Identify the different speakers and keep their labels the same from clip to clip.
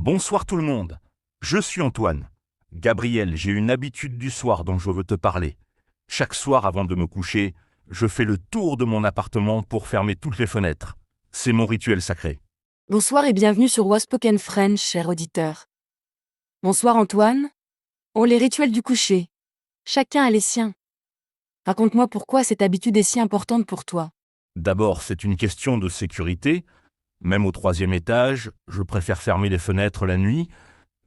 Speaker 1: Bonsoir tout le monde. Je suis Antoine. Gabriel, j'ai une habitude du soir dont je veux te parler. Chaque soir avant de me coucher, je fais le tour de mon appartement pour fermer toutes les fenêtres. C'est mon rituel sacré.
Speaker 2: Bonsoir et bienvenue sur Waspoken French, cher auditeur. Bonsoir Antoine. Oh, les rituels du coucher. Chacun a les siens. Raconte-moi pourquoi cette habitude est si importante pour toi.
Speaker 1: D'abord, c'est une question de sécurité. Même au 3e étage, je préfère fermer les fenêtres la nuit,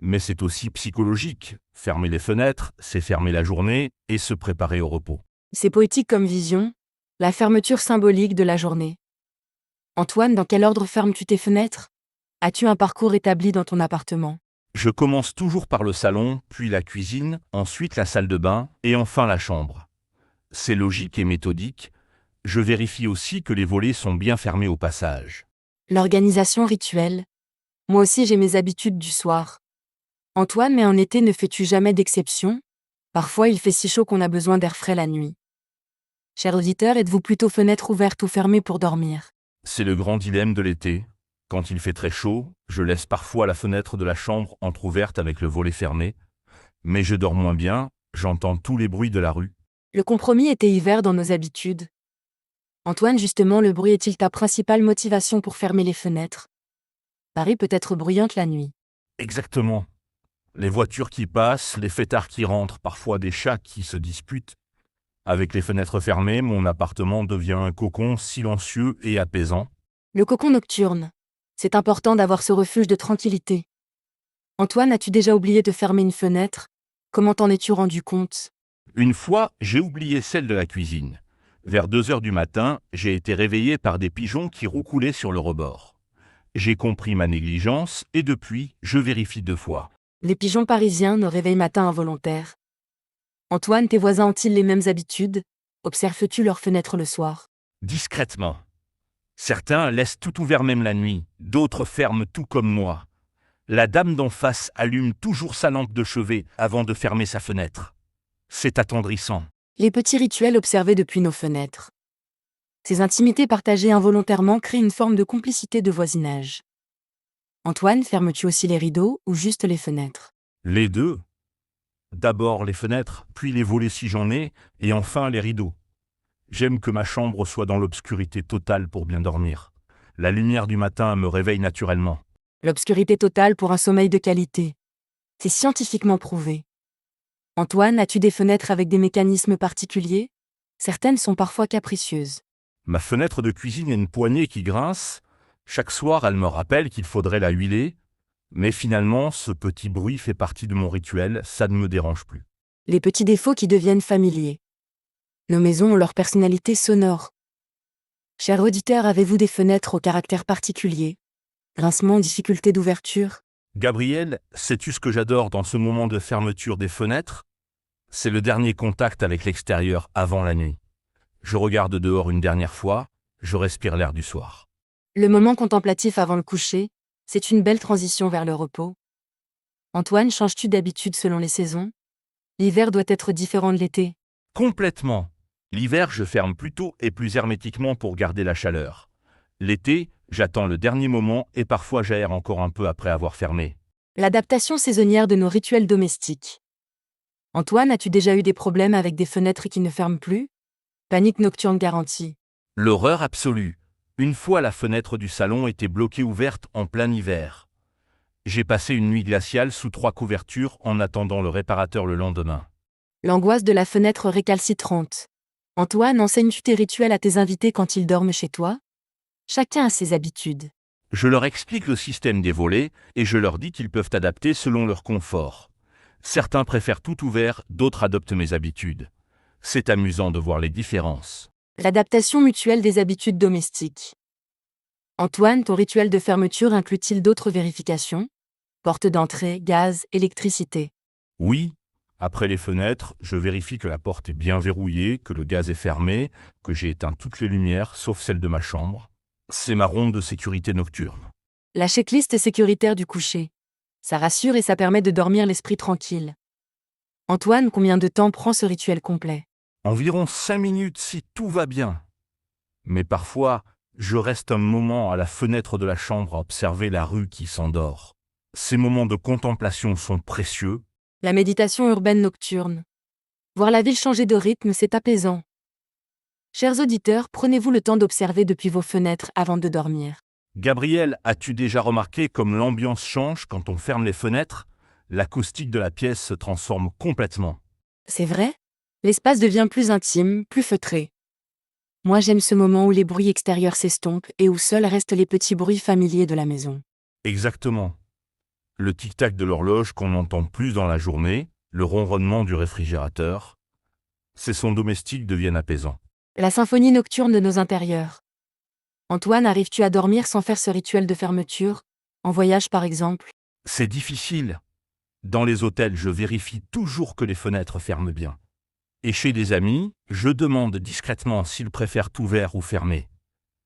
Speaker 1: mais c'est aussi psychologique. Fermer les fenêtres, c'est fermer la journée et se préparer au repos.
Speaker 2: C'est poétique comme vision, la fermeture symbolique de la journée. Antoine, dans quel ordre fermes-tu tes fenêtres? As-tu un parcours établi dans ton appartement?
Speaker 1: Je commence toujours par le salon, puis la cuisine, ensuite la salle de bain et enfin la chambre. C'est logique et méthodique. Je vérifie aussi que les volets sont bien fermés au passage.
Speaker 2: L'organisation rituelle. Moi aussi j'ai mes habitudes du soir. Antoine, mais en été ne fais-tu jamais d'exception? Parfois il fait si chaud qu'on a besoin d'air frais la nuit. Cher auditeur, êtes-vous plutôt fenêtre ouverte ou fermée pour dormir?
Speaker 1: C'est le grand dilemme de l'été. Quand il fait très chaud, je laisse parfois la fenêtre de la chambre entr'ouverte avec le volet fermé. Mais je dors moins bien, j'entends tous les bruits de la rue.
Speaker 2: Le compromis était hiver dans nos habitudes. Antoine, justement, le bruit est-il ta principale motivation pour fermer les fenêtres? Paris peut être bruyante la nuit.
Speaker 1: Exactement. Les voitures qui passent, les fêtards qui rentrent, parfois des chats qui se disputent. Avec les fenêtres fermées, mon appartement devient un cocon silencieux et apaisant.
Speaker 2: Le cocon nocturne. C'est important d'avoir ce refuge de tranquillité. Antoine, as-tu déjà oublié de fermer une fenêtre? Comment t'en es-tu rendu compte?
Speaker 1: Une fois, j'ai oublié celle de la cuisine. Vers 2 heures du matin, j'ai été réveillé par des pigeons qui roucoulaient sur le rebord. J'ai compris ma négligence et depuis, je vérifie 2 fois.
Speaker 2: Les pigeons parisiens, nos réveils matins involontaires. Antoine, tes voisins ont-ils les mêmes habitudes? Observes-tu leurs fenêtres le soir?
Speaker 1: Discrètement. Certains laissent tout ouvert même la nuit, d'autres ferment tout comme moi. La dame d'en face allume toujours sa lampe de chevet avant de fermer sa fenêtre. C'est attendrissant.
Speaker 2: Les petits rituels observés depuis nos fenêtres. Ces intimités partagées involontairement créent une forme de complicité de voisinage. Antoine, fermes-tu aussi les rideaux ou juste les fenêtres?
Speaker 1: Les deux. D'abord les fenêtres, puis les volets si j'en ai, et enfin les rideaux. J'aime que ma chambre soit dans l'obscurité totale pour bien dormir. La lumière du matin me réveille naturellement.
Speaker 2: L'obscurité totale pour un sommeil de qualité. C'est scientifiquement prouvé. Antoine, as-tu des fenêtres avec des mécanismes particuliers? Certaines sont parfois capricieuses.
Speaker 1: Ma fenêtre de cuisine a une poignée qui grince. Chaque soir, elle me rappelle qu'il faudrait la huiler. Mais finalement, ce petit bruit fait partie de mon rituel, ça ne me dérange plus.
Speaker 2: Les petits défauts qui deviennent familiers. Nos maisons ont leur personnalité sonore. Chers auditeurs, avez-vous des fenêtres au caractère particulier? Grincement, difficulté d'ouverture?
Speaker 1: Gabriel, sais-tu ce que j'adore dans ce moment de fermeture des fenêtres? C'est le dernier contact avec l'extérieur avant la nuit. Je regarde dehors une dernière fois, je respire l'air du soir.
Speaker 2: Le moment contemplatif avant le coucher, c'est une belle transition vers le repos. Antoine, changes-tu d'habitude selon les saisons? L'hiver doit être différent de l'été.
Speaker 1: Complètement. L'hiver, je ferme plus tôt et plus hermétiquement pour garder la chaleur. L'été, j'attends le dernier moment et parfois j'aère encore un peu après avoir fermé.
Speaker 2: L'adaptation saisonnière de nos rituels domestiques. Antoine, as-tu déjà eu des problèmes avec des fenêtres qui ne ferment plus? Panique nocturne garantie.
Speaker 1: L'horreur absolue. Une fois la fenêtre du salon était bloquée ouverte en plein hiver. J'ai passé une nuit glaciale sous 3 couvertures en attendant le réparateur le lendemain.
Speaker 2: L'angoisse de la fenêtre récalcitrante. Antoine, enseignes-tu tes rituels à tes invités quand ils dorment chez toi? Chacun a ses habitudes.
Speaker 1: Je leur explique le système des volets et je leur dis qu'ils peuvent adapter selon leur confort. Certains préfèrent tout ouvert, d'autres adoptent mes habitudes. C'est amusant de voir les différences.
Speaker 2: L'adaptation mutuelle des habitudes domestiques. Antoine, ton rituel de fermeture inclut-il d'autres vérifications? Porte d'entrée, gaz, électricité.
Speaker 1: Oui, après les fenêtres, je vérifie que la porte est bien verrouillée, que le gaz est fermé, que j'ai éteint toutes les lumières sauf celle de ma chambre. C'est ma ronde de sécurité nocturne.
Speaker 2: La checklist sécuritaire du coucher. Ça rassure et ça permet de dormir l'esprit tranquille. Antoine, combien de temps prend ce rituel complet?
Speaker 1: Environ 5 minutes si tout va bien. Mais parfois, je reste un moment à la fenêtre de la chambre à observer la rue qui s'endort. Ces moments de contemplation sont précieux.
Speaker 2: La méditation urbaine nocturne. Voir la ville changer de rythme, c'est apaisant. Chers auditeurs, prenez-vous le temps d'observer depuis vos fenêtres avant de dormir.
Speaker 1: Gabriel, as-tu déjà remarqué comme l'ambiance change quand on ferme les fenêtres? L'acoustique de la pièce se transforme complètement.
Speaker 2: C'est vrai? L'espace devient plus intime, plus feutré. Moi j'aime ce moment où les bruits extérieurs s'estompent et où seuls restent les petits bruits familiers de la maison.
Speaker 1: Exactement. Le tic-tac de l'horloge qu'on n'entend plus dans la journée, le ronronnement du réfrigérateur, ces sons domestiques deviennent apaisants.
Speaker 2: La symphonie nocturne de nos intérieurs. Antoine, arrives-tu à dormir sans faire ce rituel de fermeture, en voyage par exemple?
Speaker 1: C'est difficile. Dans les hôtels, je vérifie toujours que les fenêtres ferment bien. Et chez des amis, je demande discrètement s'ils préfèrent ouvert ou fermé.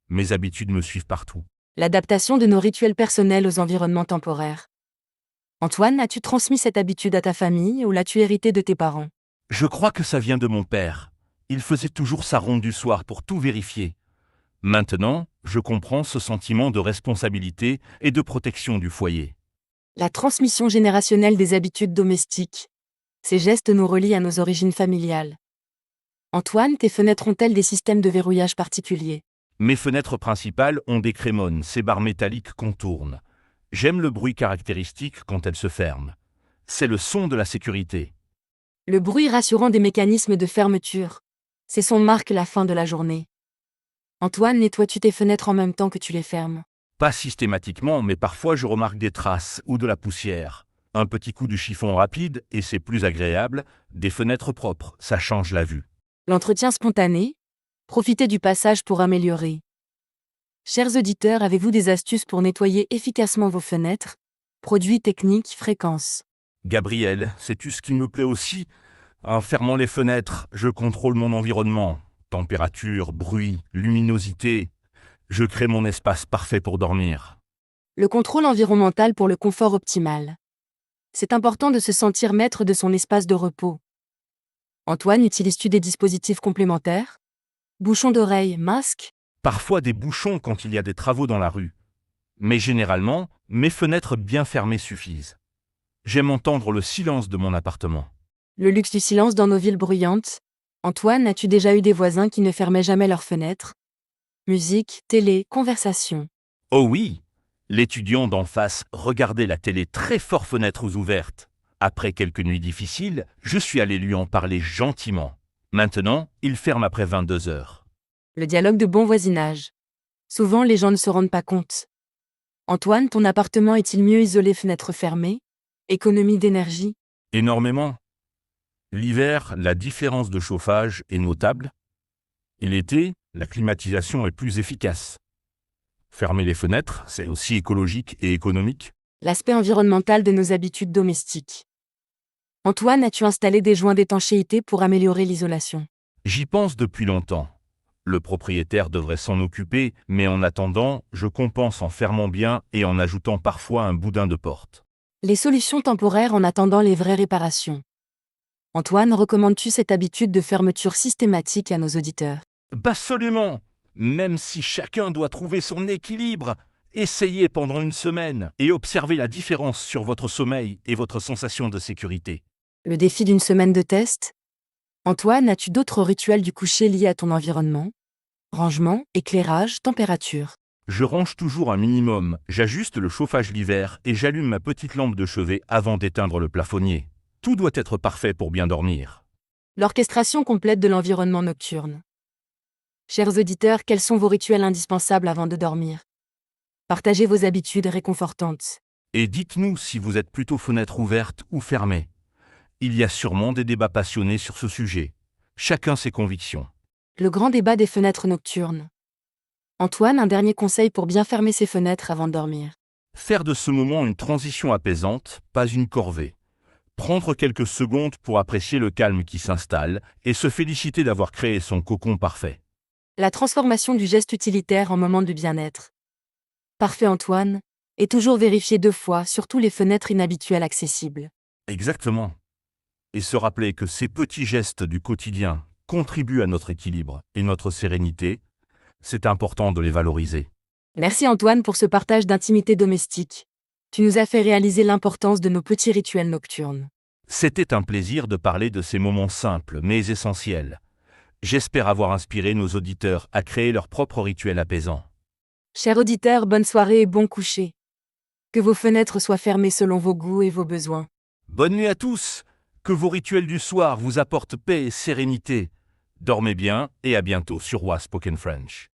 Speaker 1: Mes habitudes me suivent partout.
Speaker 2: L'adaptation de nos rituels personnels aux environnements temporaires. Antoine, as-tu transmis cette habitude à ta famille ou l'as-tu hérité de tes parents?
Speaker 1: Je crois que ça vient de mon père. Il faisait toujours sa ronde du soir pour tout vérifier. Maintenant, je comprends ce sentiment de responsabilité et de protection du foyer.
Speaker 2: La transmission générationnelle des habitudes domestiques. Ces gestes nous relient à nos origines familiales. Antoine, tes fenêtres ont-elles des systèmes de verrouillage particuliers?
Speaker 1: Mes fenêtres principales ont des crémones, ces barres métalliques qu'on tourne. J'aime le bruit caractéristique quand elles se ferment. C'est le son de la sécurité.
Speaker 2: Le bruit rassurant des mécanismes de fermeture. Ces sons marquent la fin de la journée. Antoine, nettoies-tu tes fenêtres en même temps que tu les fermes?
Speaker 1: Pas systématiquement, mais parfois je remarque des traces ou de la poussière. Un petit coup de chiffon rapide et c'est plus agréable. Des fenêtres propres, ça change la vue.
Speaker 2: L'entretien spontané. Profitez du passage pour améliorer. Chers auditeurs, avez-vous des astuces pour nettoyer efficacement vos fenêtres? Produits, techniques, fréquences.
Speaker 1: Gabriel, sais-tu ce qui me plaît aussi? En fermant les fenêtres, je contrôle mon environnement. Température, bruit, luminosité. Je crée mon espace parfait pour dormir.
Speaker 2: Le contrôle environnemental pour le confort optimal. C'est important de se sentir maître de son espace de repos. Antoine, utilises-tu des dispositifs complémentaires? Bouchons d'oreilles, masques?
Speaker 1: Parfois des bouchons quand il y a des travaux dans la rue. Mais généralement, mes fenêtres bien fermées suffisent. J'aime entendre le silence de mon appartement.
Speaker 2: Le luxe du silence dans nos villes bruyantes. Antoine, as-tu déjà eu des voisins qui ne fermaient jamais leurs fenêtres? Musique, télé, conversation.
Speaker 1: Oh oui, l'étudiant d'en face regardait la télé très fort fenêtres ouvertes. Après quelques nuits difficiles, je suis allé lui en parler gentiment. Maintenant, il ferme après 22 heures.
Speaker 2: Le dialogue de bon voisinage. Souvent, les gens ne se rendent pas compte. Antoine, ton appartement est-il mieux isolé fenêtres fermées? Économie d'énergie?
Speaker 1: Énormément. L'hiver, la différence de chauffage est notable. Et l'été, la climatisation est plus efficace. Fermer les fenêtres, c'est aussi écologique et économique.
Speaker 2: L'aspect environnemental de nos habitudes domestiques. Antoine, as-tu installé des joints d'étanchéité pour améliorer l'isolation?
Speaker 1: J'y pense depuis longtemps. Le propriétaire devrait s'en occuper, mais en attendant, je compense en fermant bien et en ajoutant parfois un boudin de porte.
Speaker 2: Les solutions temporaires en attendant les vraies réparations. Antoine, recommandes-tu cette habitude de fermeture systématique à nos auditeurs?
Speaker 1: Absolument! Même si chacun doit trouver son équilibre, essayez pendant une semaine et observez la différence sur votre sommeil et votre sensation de sécurité.
Speaker 2: Le défi d'une semaine de test? Antoine, as-tu d'autres rituels du coucher liés à ton environnement? Rangement, éclairage, température.
Speaker 1: Je range toujours un minimum, j'ajuste le chauffage l'hiver et j'allume ma petite lampe de chevet avant d'éteindre le plafonnier. Tout doit être parfait pour bien dormir.
Speaker 2: L'orchestration complète de l'environnement nocturne. Chers auditeurs, quels sont vos rituels indispensables avant de dormir? Partagez vos habitudes réconfortantes.
Speaker 1: Et dites-nous si vous êtes plutôt fenêtre ouverte ou fermée. Il y a sûrement des débats passionnés sur ce sujet. Chacun ses convictions.
Speaker 2: Le grand débat des fenêtres nocturnes. Antoine, un dernier conseil pour bien fermer ses fenêtres avant de dormir.
Speaker 1: Faire de ce moment une transition apaisante, pas une corvée. Prendre quelques secondes pour apprécier le calme qui s'installe et se féliciter d'avoir créé son cocon parfait.
Speaker 2: La transformation du geste utilitaire en moment de bien-être. Parfait Antoine, et toujours vérifier 2 fois, surtout les fenêtres inhabituelles accessibles.
Speaker 1: Exactement. Et se rappeler que ces petits gestes du quotidien contribuent à notre équilibre et notre sérénité, c'est important de les valoriser.
Speaker 2: Merci Antoine pour ce partage d'intimité domestique. Tu nous as fait réaliser l'importance de nos petits rituels nocturnes.
Speaker 1: C'était un plaisir de parler de ces moments simples mais essentiels. J'espère avoir inspiré nos auditeurs à créer leur propre rituel apaisant.
Speaker 2: Chers auditeurs, bonne soirée et bon coucher. Que vos fenêtres soient fermées selon vos goûts et vos besoins.
Speaker 1: Bonne nuit à tous. Que vos rituels du soir vous apportent paix et sérénité. Dormez bien et à bientôt sur Wa Spoken French.